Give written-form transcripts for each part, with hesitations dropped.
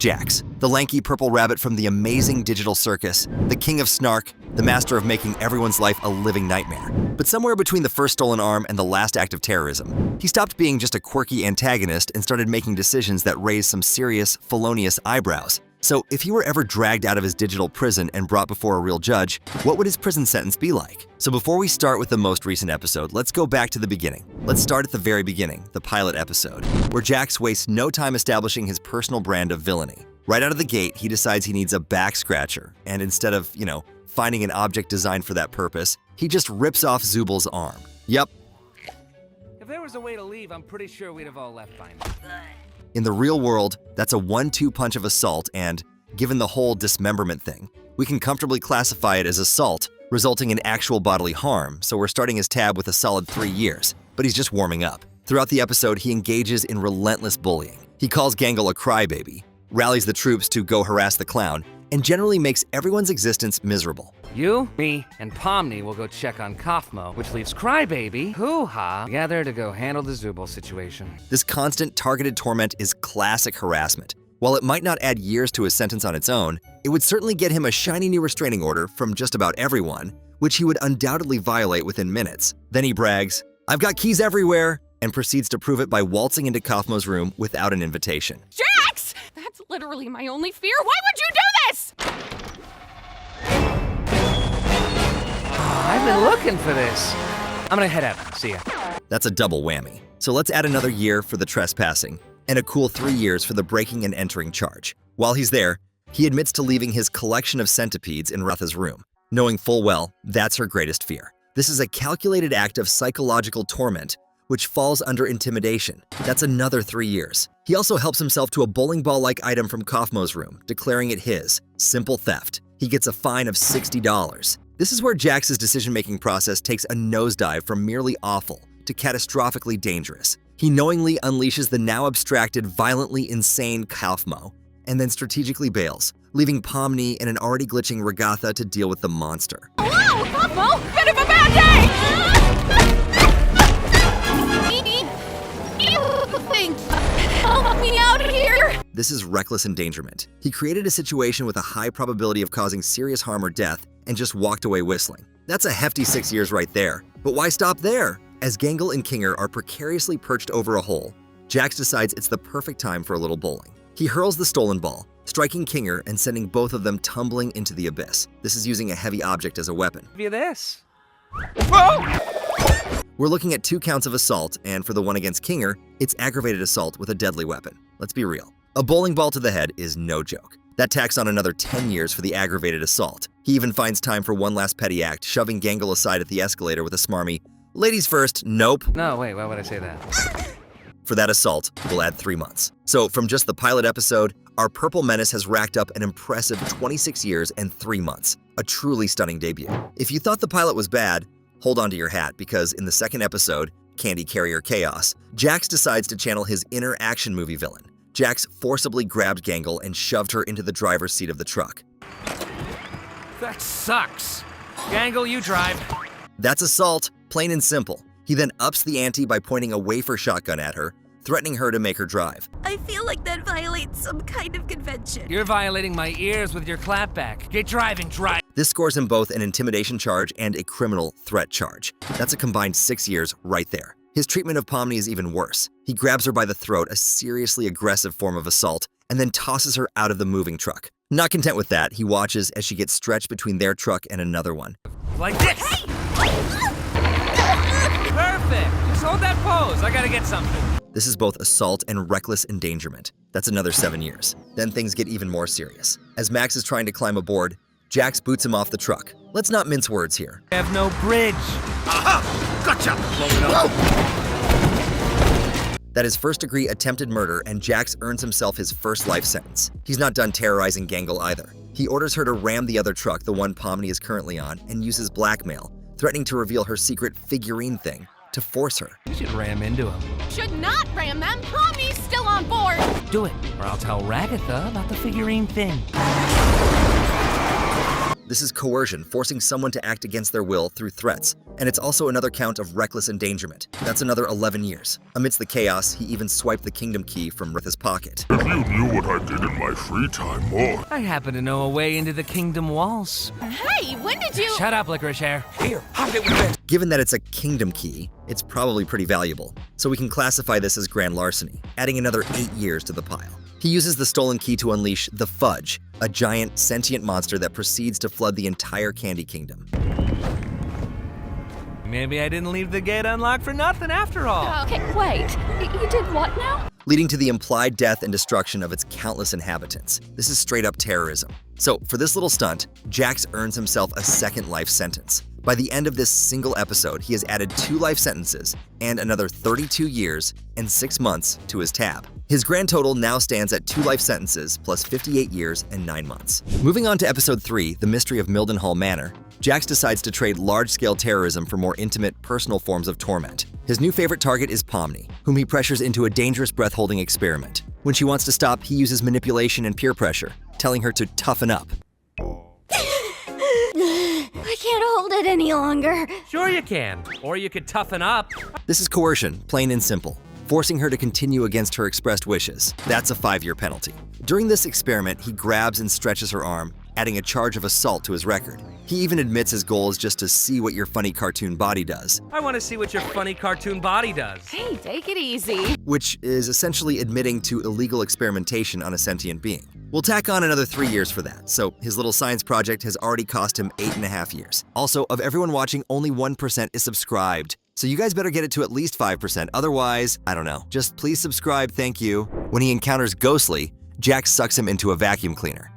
Jax, the lanky purple rabbit from the Amazing Digital Circus, the king of snark, the master of making everyone's life a living nightmare. But somewhere between the first stolen arm and the last act of terrorism, he stopped being just a quirky antagonist and started making decisions that raised some serious, felonious eyebrows. So if he were ever dragged out of his digital prison and brought before a real judge, what would his prison sentence be like? So before we start with the most recent episode, let's go back to the beginning. Let's start at the very beginning, the pilot episode, where Jax wastes no time establishing his personal brand of villainy. Right out of the gate, he decides he needs a back scratcher, and instead of, finding an object designed for that purpose, he just rips off Zubal's arm. Yep. If there was a way to leave, I'm pretty sure we'd have all left by now. In the real world, that's a 1-2 punch of assault, and given the whole dismemberment thing, we can comfortably classify it as assault, resulting in actual bodily harm, so we're starting his tab with a solid 3 years, but he's just warming up. Throughout the episode, he engages in relentless bullying. He calls Gangle a crybaby, rallies the troops to go harass the clown, and generally makes everyone's existence miserable. You, me, and Pomni will go check on Kaufmo, which leaves Crybaby, hoo-ha, together to go handle the Zubal situation. This constant targeted torment is classic harassment. While it might not add years to his sentence on its own, it would certainly get him a shiny new restraining order from just about everyone, which he would undoubtedly violate within minutes. Then he brags, "I've got keys everywhere," and proceeds to prove it by waltzing into Kaufmo's room without an invitation. Jax! That's literally my only fear. Why would you do this? I've been looking for this. I'm gonna head out. See ya. That's a double whammy. So let's add another year for the trespassing, and a cool 3 years for the breaking and entering charge. While he's there, he admits to leaving his collection of centipedes in Rutha's room, knowing full well that's her greatest fear. This is a calculated act of psychological torment, which falls under intimidation. That's another 3 years. He also helps himself to a bowling ball-like item from Kaufmo's room, declaring it his. Simple theft. He gets a fine of $60. This is where Jax's decision-making process takes a nosedive from merely awful to catastrophically dangerous. He knowingly unleashes the now abstracted, violently insane Kaufmo, and then strategically bails, leaving Pomni and an already glitching Regatha to deal with the monster. Hello, Kaufmo! Bit of a bad day! Help me out here! This is reckless endangerment. He created a situation with a high probability of causing serious harm or death and just walked away whistling. That's a hefty 6 years right there. But why stop there? As Gangle and Kinger are precariously perched over a hole, Jax decides it's the perfect time for a little bowling. He hurls the stolen ball, striking Kinger and sending both of them tumbling into the abyss. This is using a heavy object as a weapon. Give you this. Whoa! We're looking at 2 counts of assault, and for the one against Kinger, it's aggravated assault with a deadly weapon. Let's be real. A bowling ball to the head is no joke. That tacks on another 10 years for the aggravated assault. He even finds time for one last petty act, shoving Gangle aside at the escalator with a smarmy, "Ladies first, nope." No, wait, why would I say that? For that assault, we'll add 3 months. So from just the pilot episode, our Purple Menace has racked up an impressive 26 years and 3 months. A truly stunning debut. If you thought the pilot was bad, hold on to your hat, because in the second episode, Candy Carrier Chaos, Jax decides to channel his inner action movie villain. Jax forcibly grabbed Gangle and shoved her into the driver's seat of the truck. That sucks. Gangle, you drive. That's assault, plain and simple. He then ups the ante by pointing a wafer shotgun at her, threatening her to make her drive. I feel like that violates some kind of convention. You're violating my ears with your clapback. Get driving, drive. This scores him both an intimidation charge and a criminal threat charge. That's a combined 6 years right there. His treatment of Pomni is even worse. He grabs her by the throat, a seriously aggressive form of assault, and then tosses her out of the moving truck. Not content with that, he watches as she gets stretched between their truck and another one. Like this! Perfect! Just hold that pose, I gotta get something. This is both assault and reckless endangerment. That's another 7 years. Then things get even more serious. As Max is trying to climb aboard, Jax boots him off the truck. Let's not mince words here. I have no bridge. Aha! Gotcha! That is first-degree attempted murder, and Jax earns himself his first life sentence. He's not done terrorizing Gangle either. He orders her to ram the other truck, the one Pomni is currently on, and uses blackmail, threatening to reveal her secret figurine thing to force her. You should ram into him. Should not ram them. Pomni's still on board. Do it, or I'll tell Ragatha about the figurine thing. This is coercion, forcing someone to act against their will through threats. And it's also another count of reckless endangerment. That's another 11 years. Amidst the chaos, he even swiped the kingdom key from Ritha's pocket. If you knew what I did in my free time more. I happen to know a way into the kingdom walls. Hey, when did you— Shut up, Licorice Hair. Here, I'll get with it. Given that it's a kingdom key, it's probably pretty valuable. So we can classify this as grand larceny, adding another 8 years to the pile. He uses the stolen key to unleash the Fudge, a giant, sentient monster that proceeds to flood the entire Candy Kingdom. Maybe I didn't leave the gate unlocked for nothing after all. Okay, wait. You did what now? Leading to the implied death and destruction of its countless inhabitants. This is straight up terrorism. So for this little stunt, Jax earns himself a second life sentence. By the end of this single episode, he has added 2 life sentences and another 32 years and 6 months to his tab. His grand total now stands at 2 life sentences plus 58 years and 9 months. Moving on to episode 3, The Mystery of Mildenhal Manor, Jax decides to trade large-scale terrorism for more intimate, personal forms of torment. His new favorite target is Pomni, whom he pressures into a dangerous breath-holding experiment. When she wants to stop, he uses manipulation and peer pressure, telling her to toughen up. I can't hold it any longer. Sure you can. Or you could toughen up. This is coercion, plain and simple, forcing her to continue against her expressed wishes. That's a 5-year penalty. During this experiment, he grabs and stretches her arm, adding a charge of assault to his record. He even admits his goal is just to see what your funny cartoon body does, I want to see what your funny cartoon body does. Hey, take it easy. which is essentially admitting to illegal experimentation on a sentient being. We'll tack on another 3 years for that, so his little science project has already cost him 8.5 years. Also, of everyone watching, only 1% is subscribed. So you guys better get it to at least 5%, otherwise, I don't know. Just please subscribe, thank you. When he encounters Ghostly, Jax sucks him into a vacuum cleaner.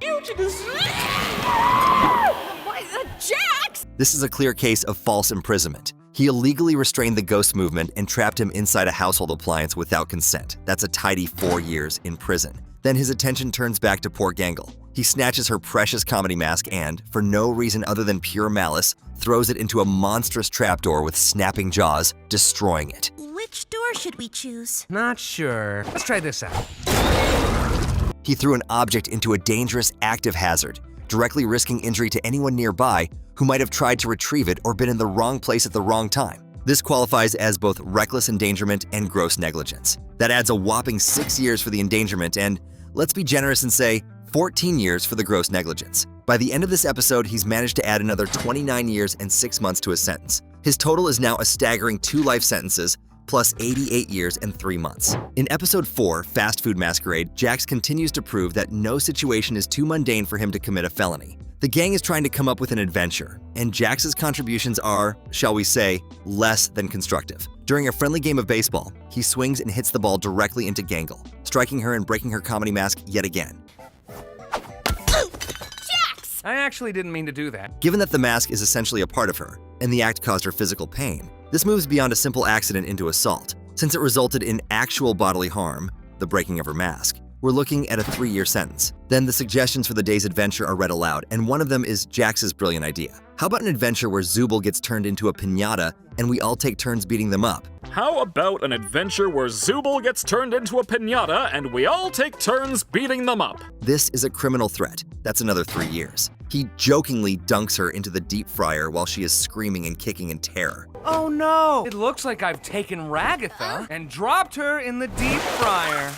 Jax! This is a clear case of false imprisonment. He illegally restrained the ghost movement and trapped him inside a household appliance without consent. That's a tidy 4 years in prison. Then his attention turns back to poor Gangle. He snatches her precious comedy mask and, for no reason other than pure malice, throws it into a monstrous trapdoor with snapping jaws, destroying it. Which door should we choose? Not sure. Let's try this out. He threw an object into a dangerous active hazard, directly risking injury to anyone nearby who might have tried to retrieve it or been in the wrong place at the wrong time. This qualifies as both reckless endangerment and gross negligence. That adds a whopping 6 years for the endangerment and, let's be generous and say, 14 years for the gross negligence. By the end of this episode, he's managed to add another 29 years and 6 months to his sentence. His total is now a staggering 2 life sentences plus 88 years and 3 months. In episode 4, Fast Food Masquerade, Jax continues to prove that no situation is too mundane for him to commit a felony. The gang is trying to come up with an adventure, and Jax's contributions are, shall we say, less than constructive. During a friendly game of baseball, he swings and hits the ball directly into Gangle, striking her and breaking her comedy mask yet again. Jax! I actually didn't mean to do that. Given that the mask is essentially a part of her, and the act caused her physical pain, this moves beyond a simple accident into assault. Since it resulted in actual bodily harm, the breaking of her mask, we're looking at a 3-year sentence. Then the suggestions for the day's adventure are read aloud, and one of them is Jax's brilliant idea. How about an adventure where Zooble gets turned into a piñata and we all take turns beating them up? How about an adventure where Zooble gets turned into a piñata and we all take turns beating them up? This is a criminal threat. That's another 3 years. He jokingly dunks her into the deep fryer while she is screaming and kicking in terror. Oh no! It looks like I've taken Ragatha and dropped her in the deep fryer.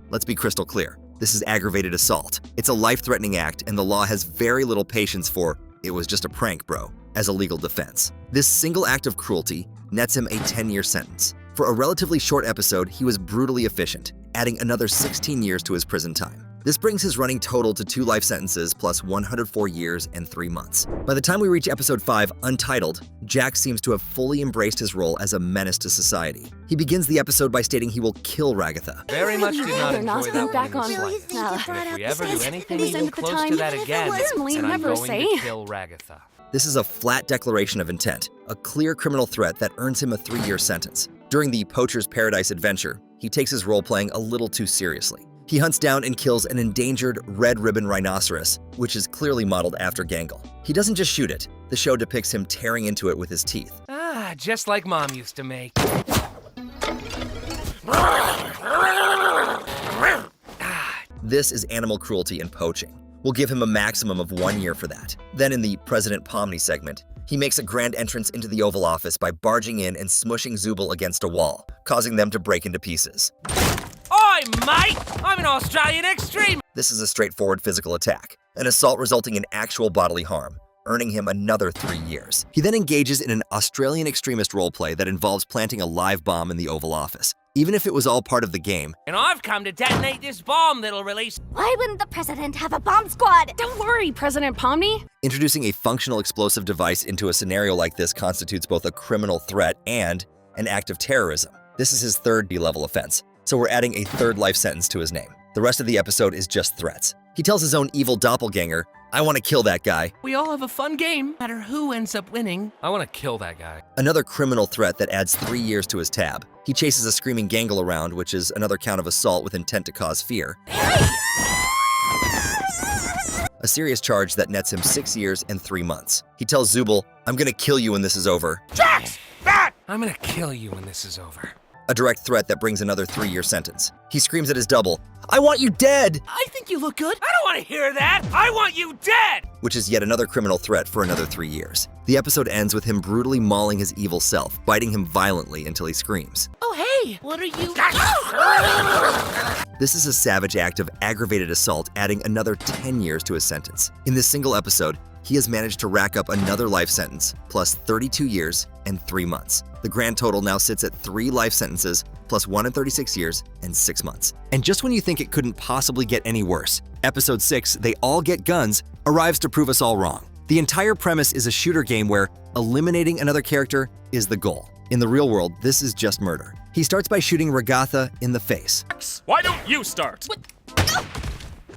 Let's be crystal clear. This is aggravated assault. It's a life-threatening act, and the law has very little patience for "it was just a prank, bro" as a legal defense. This single act of cruelty nets him a 10-year sentence. For a relatively short episode, he was brutally efficient, adding another 16 years to his prison time. This brings his running total to 2 life sentences plus 104 years and 3 months. By the time we reach episode 5, Untitled, Jax seems to have fully embraced his role as a menace to society. He begins the episode by stating he will kill Ragatha. Very much did not They're not enjoy that back one on. in the Really slightest. think you And brought if up we the ever do sense- anything It was even at the close time. to that again, Certainly then I'm never going say. to kill Ragatha. This is a flat declaration of intent, a clear criminal threat that earns him a 3-year sentence. During the Poacher's Paradise adventure, he takes his role-playing a little too seriously. He hunts down and kills an endangered red ribbon rhinoceros, which is clearly modeled after Gangle. He doesn't just shoot it. The show depicts him tearing into it with his teeth. Ah, just like Mom used to make. This is animal cruelty and poaching. We'll give him a maximum of 1 year for that. Then in the President Pomni segment, he makes a grand entrance into the Oval Office by barging in and smushing Zubul against a wall, causing them to break into pieces. Oi, mate! I'm an Australian extreme! This is a straightforward physical attack, an assault resulting in actual bodily harm, earning him another 3 years. He then engages in an Australian extremist roleplay that involves planting a live bomb in the Oval Office. Even if it was all part of the game, And I've come to detonate this bomb that'll release... Why wouldn't the president have a bomb squad? Don't worry, President Pomni. introducing a functional explosive device into a scenario like this constitutes both a criminal threat and an act of terrorism. This is his third D-level offense, so we're adding a third life sentence to his name. The rest of the episode is just threats. He tells his own evil doppelganger, "I want to kill that guy." We all have a fun game, no matter who ends up winning. I want to kill that guy. Another criminal threat that adds 3 years to his tab. He chases a screaming gangle around, which is another count of assault with intent to cause fear. A serious charge that nets him 6 years and 3 months. He tells Zubul, "I'm gonna kill you when this is over." Jax! Bat! I'm gonna kill you when this is over. A direct threat that brings another 3-year sentence. He screams at his double, "I want you dead!" I think you look good. I don't want to hear that! I want you dead! Which is yet another criminal threat for another 3 years. The episode ends with him brutally mauling his evil self, biting him violently until he screams. Oh, hey! What are you... This is a savage act of aggravated assault, adding another 10 years to his sentence. In this single episode, he has managed to rack up another life sentence, plus 32 years and 3 months. The grand total now sits at 3 life sentences, plus 136 years and 6 months. And just when you think it couldn't possibly get any worse, episode 6, They All Get Guns, arrives to prove us all wrong. The entire premise is a shooter game where eliminating another character is the goal. In the real world, this is just murder. He starts by shooting Ragatha in the face. Why don't you start?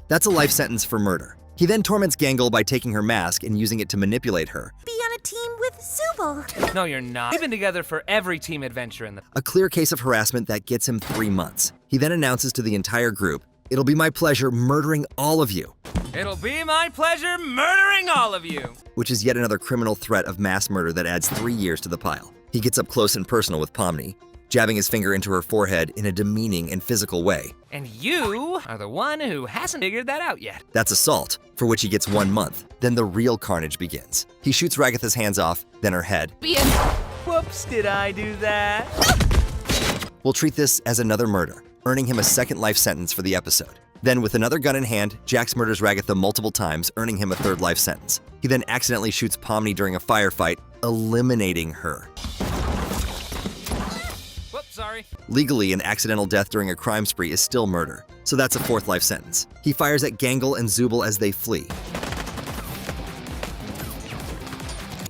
That's a life sentence for murder. He then torments Gangle by taking her mask and using it to manipulate her. Be on a team with Zubul. No, you're not. We've been together for every team adventure in the... A clear case of harassment that gets him 3 months. He then announces to the entire group, "It'll be my pleasure murdering all of you," It'll be my pleasure murdering all of you. which is yet another criminal threat of mass murder that adds 3 years to the pile. He gets up close and personal with Pomni, jabbing his finger into her forehead in a demeaning and physical way. And you are the one who hasn't figured that out yet. That's assault, for which he gets 1 month. Then the real carnage begins. He shoots Ragatha's hands off, then her head. Whoops, did I do that? We'll treat this as another murder, earning him a second life sentence for the episode. Then, with another gun in hand, Jax murders Ragatha multiple times, earning him a third life sentence. He then accidentally shoots Pomni during a firefight, eliminating her. Whoops, sorry. Legally, an accidental death during a crime spree is still murder, so that's a 4th life sentence. He fires at Gangle and Zubul as they flee,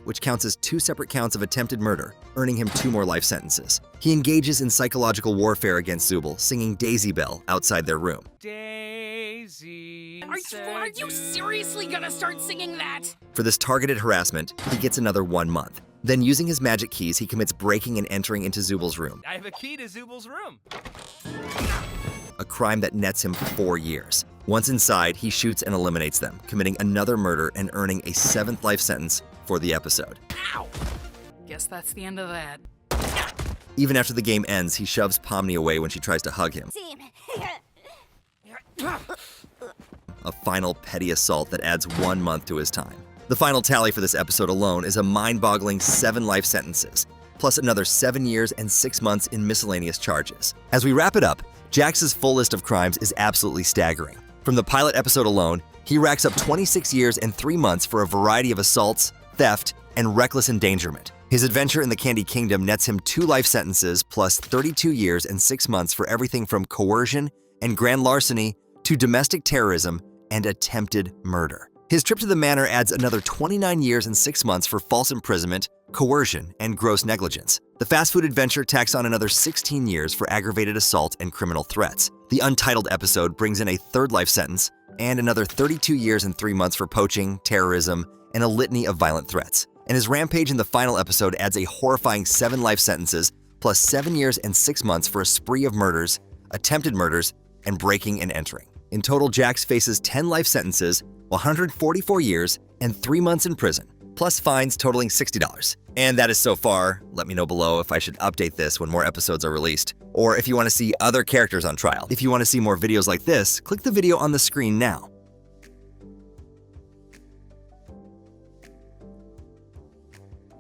which counts as 2 separate counts of attempted murder, earning him 2 more life sentences. He engages in psychological warfare against Zubul, singing Daisy Bell outside their room. Daisy... Are you seriously gonna start singing that? For this targeted harassment, he gets another 1 month. Then, using his magic keys, he commits breaking and entering into Zubul's room, I have a key to Zubul's room. a crime that nets him 4 years. Once inside, he shoots and eliminates them, committing another murder and earning a 7th life sentence for the episode. Ow. Guess that's the end of that. Even after the game ends, he shoves Pomni away when she tries to hug him. Team. A final petty assault that adds 1 month to his time. The final tally for this episode alone is a mind-boggling 7 life sentences, plus another 7 years and 6 months in miscellaneous charges. As we wrap it up, Jax's full list of crimes is absolutely staggering. From the pilot episode alone, he racks up 26 years and 3 months for a variety of assaults, theft, and reckless endangerment. His adventure in the Candy Kingdom nets him 2 life sentences plus 32 years and 6 months for everything from coercion and grand larceny to domestic terrorism and attempted murder. His trip to the Manor adds another 29 years and 6 months for false imprisonment, coercion, and gross negligence. The fast food adventure tacks on another 16 years for aggravated assault and criminal threats. The Untitled episode brings in a 3rd life sentence and another 32 years and 3 months for poaching, terrorism, and a litany of violent threats. And his rampage in the final episode adds a horrifying 7 life sentences plus 7 years and 6 months for a spree of murders, attempted murders, and breaking and entering. In total, Jax faces 10 life sentences, 144 years, and 3 months in prison, plus fines totaling $60. And that is so far. Let me know below if I should update this when more episodes are released, or if you want to see other characters on trial. If you want to see more videos like this, click the video on the screen now.